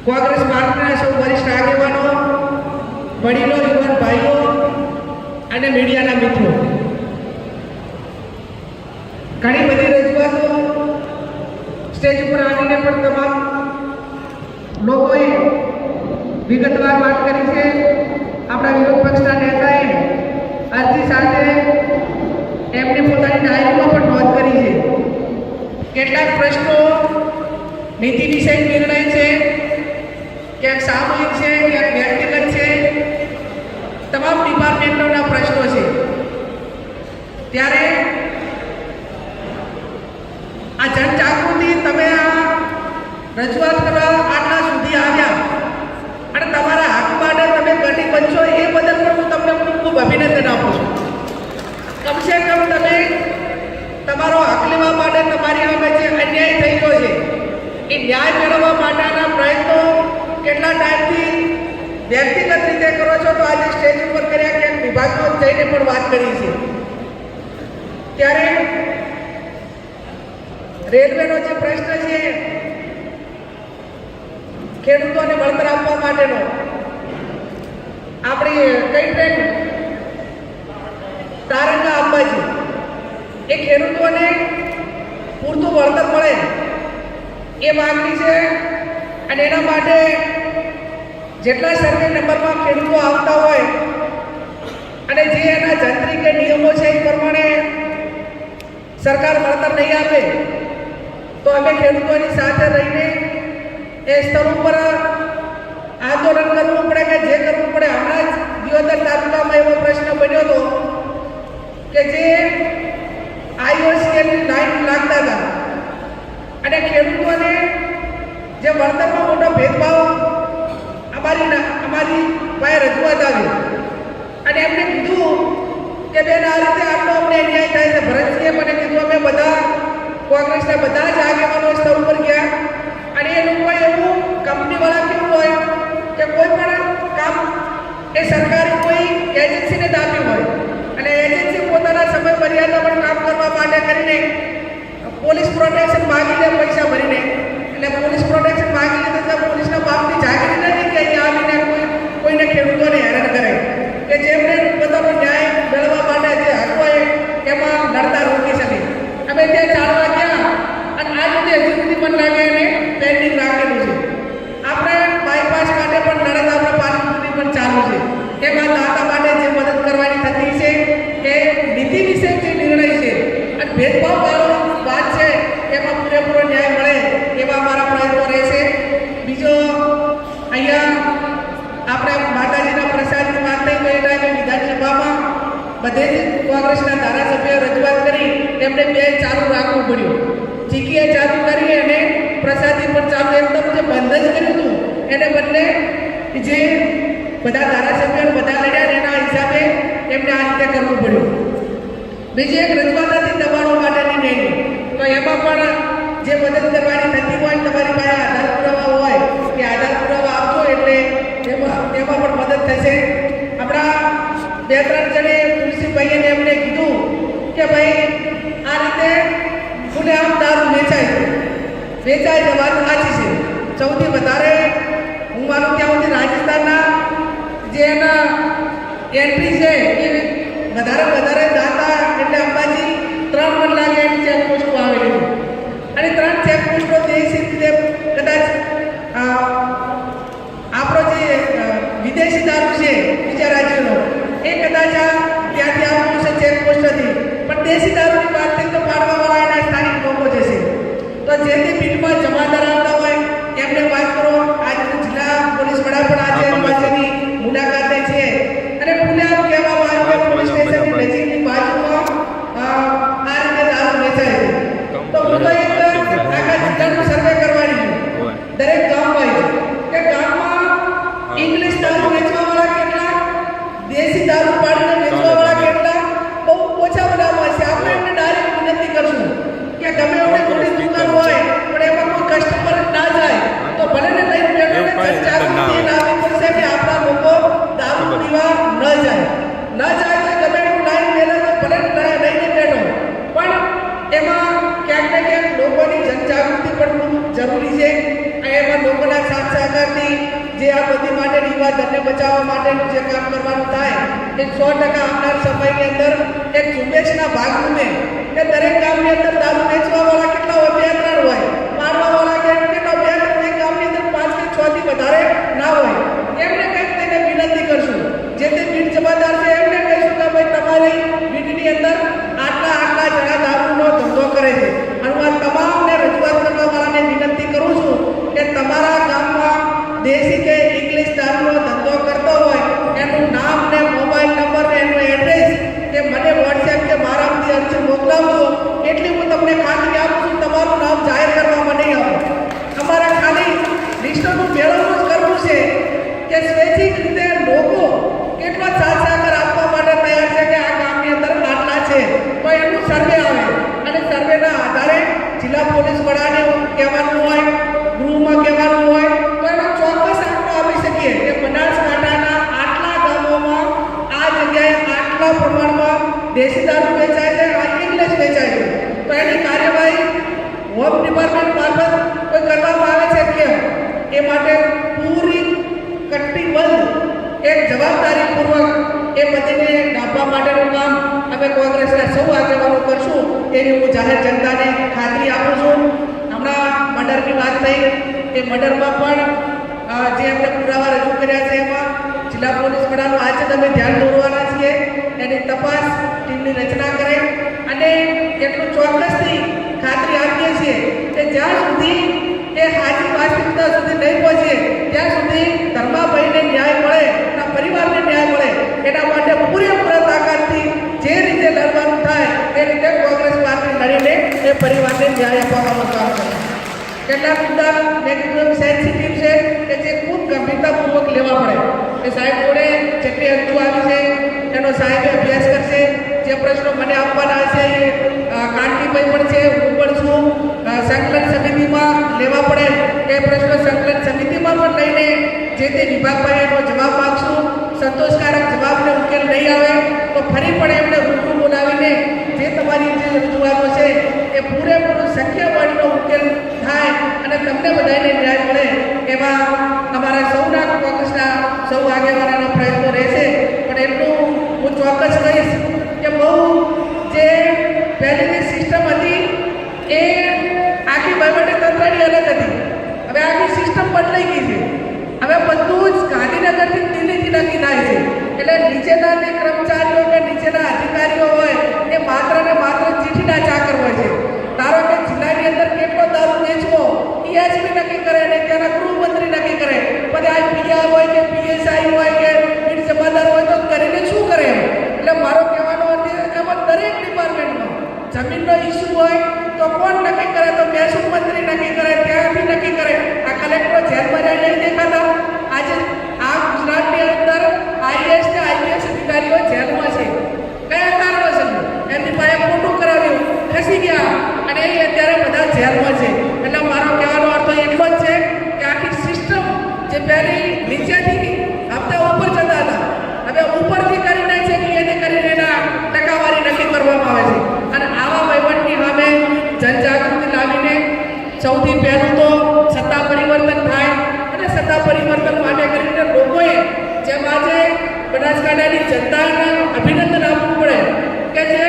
કોંગ્રેસ પાર્ટીના સૌ વરિષ્ઠ આગેવાનો, વડીલો, યુવાન ભાઈઓ અને મીડિયાના મિત્રો, ઘણી બધી રજૂઆતો સ્ટેજ ઉપર આવીને પણ તમામ લોકોએ વિગતવાર વાત કરી છે. આપણા વિરોધ પક્ષના નેતાએ અરજી સાથે એમને પોતાની ડાયરીમાં પણ નોંધ કરી છે. કેટલાક પ્રશ્નો નીતિ વિષયક નિર્ણય છે, ક્યાંક સામૂહિક છે, ક્યાંક વ્યક્તિગત છે, તમામ ડિપાર્ટમેન્ટોના પ્રશ્નો છે. ત્યારે આ જનજાગૃતિ તમે આ રજૂઆત કરવા આટલા સુધી આવ્યા અને તમારા હક માટે તમે કટી બનશો એ બદલ પણ હું તમને ખૂબ ખૂબ અભિનંદન આપું છું. કમસે કમ તમે તમારો હક લેવા માટે તમારી સામે જે અન્યાય થઈ ગયો છે એ ન્યાય મેળવવા માટેના પ્રયત્નો કેટલા ટાઈમથી વ્યક્તિગત રીતે કરો છો, તો આજે સ્ટેજ ઉપર કર્યા, ક્યાંક વિભાગમાં જઈને પણ વાત કરી છે. ત્યારે રેલવેનો જે પ્રશ્ન છે, ખેડૂતોને વળતર આપવા માટેનો, આપણી કઈ ટ્રેન તારંગા અંબાજી, એ ખેડૂતોને પૂરતું વળતર મળે એ માંગણી છે. અને એના માટે જેટલા સર્વે નંબરમાં ખેડૂતો આવતા હોય અને જે એના જંત્રી કે નિયમો છે એ પ્રમાણે સરકાર વળતર નહીં આપે તો અમે ખેડૂતોની સાથે રહીને એ સ્તર ઉપર આંદોલન કરવું પડે કે જે કરવું પડે. હમણાં જ દિયોદર તાલુકામાં એવો પ્રશ્ન બન્યો હતો કે જે આઈઓસીએલની લાઈન લાગતા હતા અને ખેડૂતોને જે વળતરમાં મોટો ભેદભાવ અમારી પાસે રજૂઆત આવી અને એમને કીધું કે બેન આ રીતે આટલો અમને અન્યાય થાય છે. ભરતસિંહે મને કીધું, અમે બધા કોંગ્રેસના બધા જ આગેવાનો સ્તર ઉપર ગયા અને એ લોકોએ એવું કંપનીવાળા કેવું હોય કે કોઈ પણ કામ એ સરકારી કોઈ એજન્સીને જ આપ્યું હોય અને એજન્સી પોતાના સમય મર્યાદામાં કામ કરવા માટે કરીને પોલીસ પ્રોટેક્શન માગીને પૈસા ભરીને, એટલે પોલીસ પ્રોટેક્શન માગી લીધે તો પોલીસના બાપની જાગીરી નથી કે અહીંયા આવીને કોઈને ખેડૂતોને હેરાન કરે, કે જેમને પોતાનો ન્યાય મેળવવા માટે જે હક હોય એમાં લડતા રોકી શકે. અમે ત્યાં ચાલવા ગયા અને આ રીતે હજુ સુધી પણ લાગે એને પેન્ડિંગ રાખેલું છે. આપણે બાયપાસ માટે પણ લડત આપણે પાછી સુધી પણ ચાલુ છે. એમાં દાતા માટે જે મદદ કરવાની થતી છે એ નીતિ વિશે જે નિર્ણય છે અને ભેદભાવ વાળો વાત છે એમાં પૂરેપૂરો ન્યાય મળે એવા અમારા પ્રયત્નો રહેશે. બીજો અહીંયા આપણે માતાજીના પ્રસાદની વાત થઈ તો એ ટાઈમે વિધાનસભામાં બધે જ કોંગ્રેસના ધારાસભ્યોએ રજૂઆત કરી એમને બે ચાલુ રાખવું પડ્યું. ચીકીએ ચાલુ કરી અને પ્રસાદી પણ ચાલુ, એકદમ જે બંધ જ કર્યું હતું એને બદલે જે બધા ધારાસભ્યો બધા લડ્યા એના હિસાબે એમને આ રીતે કરવું પડ્યું. બીજી એક રજૂઆત હતી દબાણો માટેની નહીં, તો એમાં પણ જે મદદ કરવાની થતી હોય તમારી પાસે આધાર પુરાવા હોય કે આધાર પુરાવા આપજો એટલે એમાં પણ મદદ થશે. આપણા બે ત્રણ જણે તુલસીભાઈને એમને કીધું કે ભાઈ આ રીતે ખુલ્લેઆમ દારૂ વેચાય છે, વાત સાચી છે. સૌથી વધારે હું માનું ત્યાં સુધી રાજસ્થાનના જે એના એન્ટ્રી છે એ વધારે દાતા એટલે અંબાજી 3 મણ લાગે એની ચેકપોસ્ટો આવેલી છે અને 3 ચેકપોસ્ટો દેશી રીતે કદાચ આપણો જે વિદેશી દારૂ છે બીજા રાજ્યનો એ કદાચ ત્યાંથી આવવાનું છે ચેકપોસ્ટ હતી, પણ દેશી દારૂની વાત થઈ તો પાડવાવાળા એના સ્થાનિક લોકો જશે. તો જે તે બિલમાં જમાદાર આવતા હોય એમને વાત કરો. આજે જિલ્લા પોલીસ વડા પણ આજે અંબાજીની મુલાકાતે છે અને ખુલ્લેઆમ કહેવામાં આવ્યું કે પોલીસ સ્ટેશનની નજીકની બાજુમાં આ રીતે દારૂ વેચાય છે. તો હું તો એક આખા જિલ્લાનું સર્વે કરવાની છું, દરેક ગામમાં કે ગામમાં ઇંગ્લિશ દારૂ વેચવાવાળા કેટલા, દેશી દારૂ પાડીને વેચવાવાળા કેટલા, બહુ ઓછા બનાવવા છે. આપણે એમને ડાયરેક્ટ વિનંતી કરશું કે ગમે એમને થોડી દુકાન હોય પણ એમાં કોઈ કસ્ટમર ના જાય તો ભલે ને લઈને બેઠો જાગૃતિ લાવવી પડશે કે આપણા લોકો દારૂ પીવા ન જાય તો ગમે એટલું લાઈન મેળવે તો ભલે લઈને બેઠો, પણ એમાં ક્યાંક ને ક્યાંક લોકોની જનજાગૃતિ પણ ખૂબ જરૂરી છે. એમાં લોકોના સાથ સહકાર સરકારથી જે આ બધી માટે યુવા ધનને બચાવવા માટેનું જે કામ કરવાનું થાય એ 100% આવનાર સમયની અંદર એક ઝુંબેશના ભાગરૂપે કે દરેક ગામની અંદર દારૂ વેચવાવાળા કેટલા હોય? 2-3 હોય. મારવાવાળા કેટલા? 2-3. એક ગામની અંદર 5 કે 6 થી વધારે ના હોય. એમને કંઈક તેને વિનંતી કરશું. જે તે બીટ જમાદાર છે એમને કહીશું કે ભાઈ તમારી બીટની અંદર આટલા જણા દારૂનો ધંધો કરે છે. અને હું આ તમામને રજૂઆત કરવાવાળાને વિનંતી કરું છું કે તમારા ગામમાં દેશી કે ઇંગ્લિશ દારૂનો ધંધો કરતો હોય એનું નામ ને મોબાઈલ નંબર ને એનું એડ્રેસ કે મને વોટ્સએપ કે મારામાંથી અરજી મોકલાવજો. એટલી હું તમને ખાતરી આપું છું, તમારું નામ જાહેર કરવામાં નહીં આવે. અમારે ખાલી લિસ્ટોનું મેળવવું જ કરવું છે કે સ્વૈચ્છિક રીતે લોકો કેટલો સાથ સહકાર આપવા માટે તૈયાર છે કે આ ગામની અંદર આટલા છે તો એનું સર્વે આવે અને સર્વેના આધારે જિલ્લા પોલીસ વડાને કહેવાનું હોય, ગૃહમાં કહેવાનું હોય તો એનો ચોક્કસ આંકડો આપી શકીએ કે બનાસકાંઠાના આટલા ગામોમાં આ જગ્યાએ આટલા પ્રમાણમાં દેશી દારૂ વેચાય છે, આ ઇંગ્લિશ વેચાય છે. તો એની કાર્યવાહી હોમ ડિપાર્ટમેન્ટ મારફત કોઈ કરવામાં આવે છે કે એ માટે પૂરી કટિબદ્ધ એક જવાબદારીપૂર્વક એ બધીને ડાબવા માટેનું કામ અમે કોંગ્રેસના સૌ આગેવાનો કરશું એવી હું જાહેર જનતાને ખાતરી આપું છું. હમણાં મર્ડરની વાત થઈ, એ મર્ડરમાં પણ જે આપણે પુરાવા રજૂ કર્યા છે એમાં જિલ્લા પોલીસ વડાનું આજે તમે ધ્યાન દોરવાના છીએ. એની તપાસ ટીમની રચના કરે અને એટલું ચોક્કસથી ખાતરી આપીએ છીએ કે જ્યાં સુધી એ હાજી વાસ્તવિકતા સુધી નહીં પહોંચે ત્યાં સુધી ધર્માભાઈને ન્યાય મળે, એના પરિવારને ન્યાય મળે, એના માટે પૂરેપૂરા તાકાતથી જે રીતે લડવાનું થાય એ રીતે કોંગ્રેસ પાર્ટી લડીને એ પરિવારને ન્યાય અપાવવાનું કામ કરે. કેટલાક મુદ્દા મેં કીધું સેન્સિટિવ છે કે જે ખૂબ ગંભીરતાપૂર્વક લેવા પડે. એ સાહેબ જોડે જેટલી અરજીઓ આવી છે એનો સાહેબે અભ્યાસ કરશે. જે પ્રશ્નો મને આપવાના હશે એ કાંતિભાઈ પણ છે, હું પણ છું. સંકલન સમિતિમાં લેવા પડે એ પ્રશ્નો સંકલન સમિતિમાં પણ લઈને જે તે વિભાગમાં એનો જવાબ માગશું. સંતોષકારક જવાબને ઉકેલ નહીં આવે તો ફરી પણ એમને રૂબરૂ બોલાવીને જે તમારી જે રજૂઆતો છે એ પૂરેપૂરું શક્ય વાળીનો ઉકેલ થાય અને તમને બધાને ન્યાય મળે એવા અમારા સૌના કોંગ્રેસના સૌ આગેવાનોનો પ્રયત્નો રહેશે. પણ એટલું હું ચોક્કસ કહીશ કે બહુ જે પહેલીની સિસ્ટમ હતી એ આખી વહીવટી તંત્રની અલગ હતી. હવે આખી સિસ્ટમ બદલાઈ ગઈ છે. હવે બધું જ ગાંધીનગરથી દિલ્હીથી નક્કી થાય છે. એટલે નીચેના જે કર્મચારીઓ કે નીચેના અધિકારીઓ હોય એ માત્ર ને માત્ર ચીઠીના ચાકર હોય છે. ધારો કે જિલ્લાની અંદર કેટલો દારૂ વેચવો એએસપી નક્કી કરે અને ત્યાંના ગૃહમંત્રી નક્કી કરે. બધા આ પીઆર હોય કે પીએસઆઈ હોય કે બીટ જમાદાર હોય તો કરીને શું કરે એમ. એટલે મારો કહેવાનો અર્થ એમાં દરેક ડિપાર્ટમેન્ટમાં જમીનનો ઇસ્યુ હોય તો કોણ નક્કી કરે? તો મહેસૂલ મંત્રી નક્કી કરે, ત્યાંથી નક્કી કરે. આ કલેક્ટરો જેલમાં જાય નહીં દેખાતા? આજે આ ગુજરાતની અંદર આઈએએસ ને આઈપીએસ અધિકારીઓ જેલમાં છે. કયા કારણોસર? એમની પાસે ખોટું કરાવ્યું, ખસી ગયા અને એ અત્યારે બધા જેલમાં છે. એટલે મારો કહેવાનો અર્થ એટલો જ છે કે આખી સિસ્ટમ જે પહેલી નીચેથી હપ્તા ઉપર જતા હતા હવે ઉપરથી કરીને છે કે એને કરીને એના ટકાવારી નક્કી કરવામાં આવે છે. અને આવા વહીવટની સામે જનજાગૃતિ લાવીને સૌથી પહેલું તો સત્તા પરિવર્તન થાય અને સત્તા પરિવર્તન માટે કરીને લોકોએ જેમ આજે બનાસકાંઠાની જનતાને અભિનંદન આપવું પડે કે જે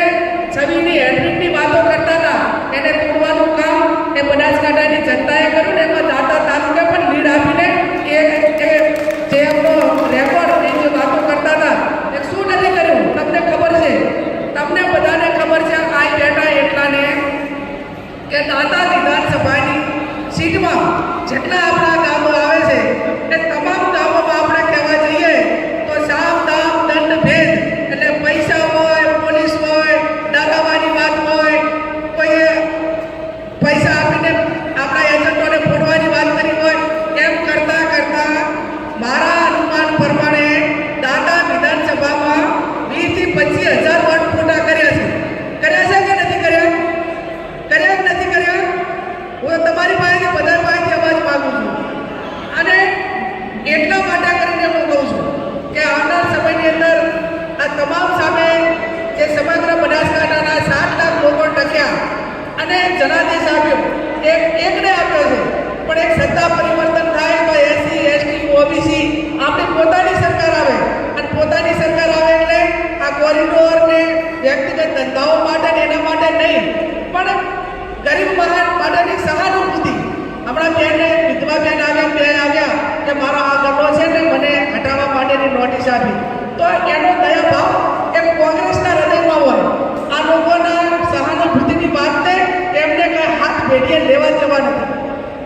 છબીની હેડરીટની વાતો કરતા હતા એને તોડવાનું કામ એ બનાસકાંઠાની જનતાએ કર્યું ને એમાં દાતા તાલુકે પણ લીડ આપીને જે એમનો રેકોર્ડ જે વાતો કરતા હતા એ શું નથી કર્યું તમને ખબર છે? તમને બધાને ખબર છે આ બેઠા એટલાને કે દાતા વિધાનસભાની સીટમાં જેટલા આપણા ગામો આવે છે એ તમામ ગામોમાં આપણે કહેવા જઈએ તો સામ દામ દંડ ભેદ એટલે પૈસા હોય, પોલીસ હોય, દાદાવાની વાત હોય, કોઈ પૈસા આપીને આપણા એજન્ટોને ફોડવાની વાત કરી હોય, એમ કરતા કરતા મારા અનુમાન પ્રમાણે દાદા વિધાનસભામાં 20 થી 25,000 વોટ ખોટા કર્યા છે. કર્યા છે કે નથી કર્યા? કર્યા કે નથી કર્યા? હું તમારી પાસેથી બધા પાસેથી અવાજ માગું છું. અને એટલા માટે કરીને હું કહું છું કે આવનાર સમયની અંદર આ તમામ સામે જે સમગ્ર બનાસકાંઠાના 7 લાખ લોકો ટક્યા અને જનાદેશ આપ્યો, એકને આપ્યો છે પણ એક સત્તા પરિવર્તન થાય તો 80, ઓબીસી આપણી પોતાની સરકાર આવે અને પોતાની સરકાર આવે એટલે આ કોરિડોર ને વ્યક્તિગત ધંધાઓ માટે ને એના માટે નહીં પણ ગરીબ માટેની સહાનુભૂતિ. હમણાં બેને વિધવા બેન આવ્યા કે મારો આ ગરબો છે ને મને હટાવવા માટેની નોટિસ આપી, તો એનો દયા ભાવ એક કોંગ્રેસના હૃદયમાં હોય. આ લોકોના સહાનુભૂતિની વાતને એમને કઈ હાથ ભેટીએ લેવા જવા નથી.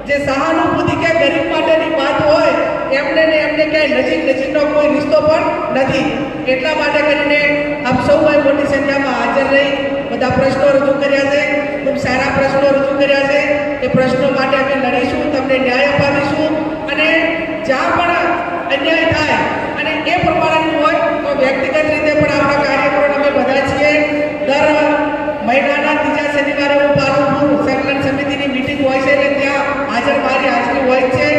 જે સહાનુભૂતિ કે ગરીબ માટેની વાત હોય એમને ને એમને ક્યાંય નજીકનો કોઈ રિશ્તો પણ નથી. એટલા માટે કરીને આપ સૌએ મોટી સંખ્યામાં હાજર રહી બધા પ્રશ્નો રજૂ કર્યા છે, ખૂબ સારા પ્રશ્નો રજૂ કર્યા છે. એ પ્રશ્નો માટે અમે લડીશું, તમને ન્યાય અપાવીશું અને જ્યાં પણ અન્યાય થાય અને એ પ્રમાણેનું હોય તો વ્યક્તિગત રીતે પણ આપણા કાર્યક્રમો અમે બધા છીએ. દર મહિનાના ત્રીજા શનિવારે હું પાલનપુર સંકલન સમિતિની મિટિંગ હોય છે એટલે ત્યાં મારી હાજરી હોય છે.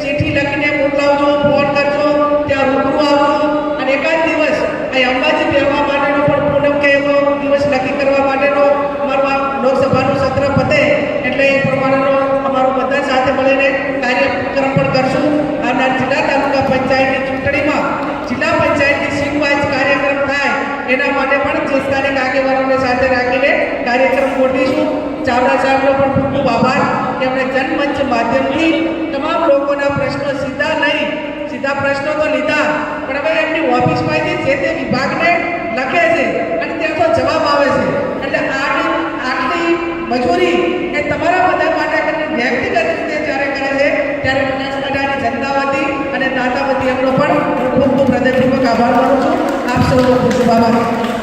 ચિઠ્ઠી લખીને મોકલાવજો, ફોન કરજો, ત્યાં રૂબરૂ આવજો અને એકાદ દિવસ અહીં અંબાજી બેસવા માટેનો પણ પૂનમ કે એવો દિવસ નક્કી કરવા માટેનો અમારું લોકસભાનું સત્ર પતે એટલે એ પ્રમાણેનો અમારું બધા સાથે મળીને કાર્યક્રમ પણ કરશું. આવનાર જિલ્લા તાલુકા પંચાયતની ચૂંટણીમાં જિલ્લા પંચાયતની સીટ વાઇઝ કાર્યક્રમ થાય એના માટે પણ જે સ્થાનિક આગેવાનોને સાથે રાખીને કાર્યક્રમ ગોઠવીશું. ચાવડા સાહેબનો પણ ખૂબ ખૂબ આભાર કે એમણે જનમંચ માધ્યમથી તમામ લોકોના પ્રશ્નો સીધા પ્રશ્નો તો લીધા પણ હવે એમની ઓફિસમાંથી જે તે વિભાગને લખે છે અને ત્યાં તો જવાબ આવે છે. એટલે આટલી મજૂરી એ તમારા બધા માટે વ્યક્તિગત રીતે જ્યારે કરે છે ત્યારે બનાસકાંઠાની જનતા વતી અને દાતા વતી એમનો પણ હું ખૂબ ખૂબ હૃદયપૂર્વક આભાર માનું છું. આપ સૌનો ખૂબ ખૂબ આભાર.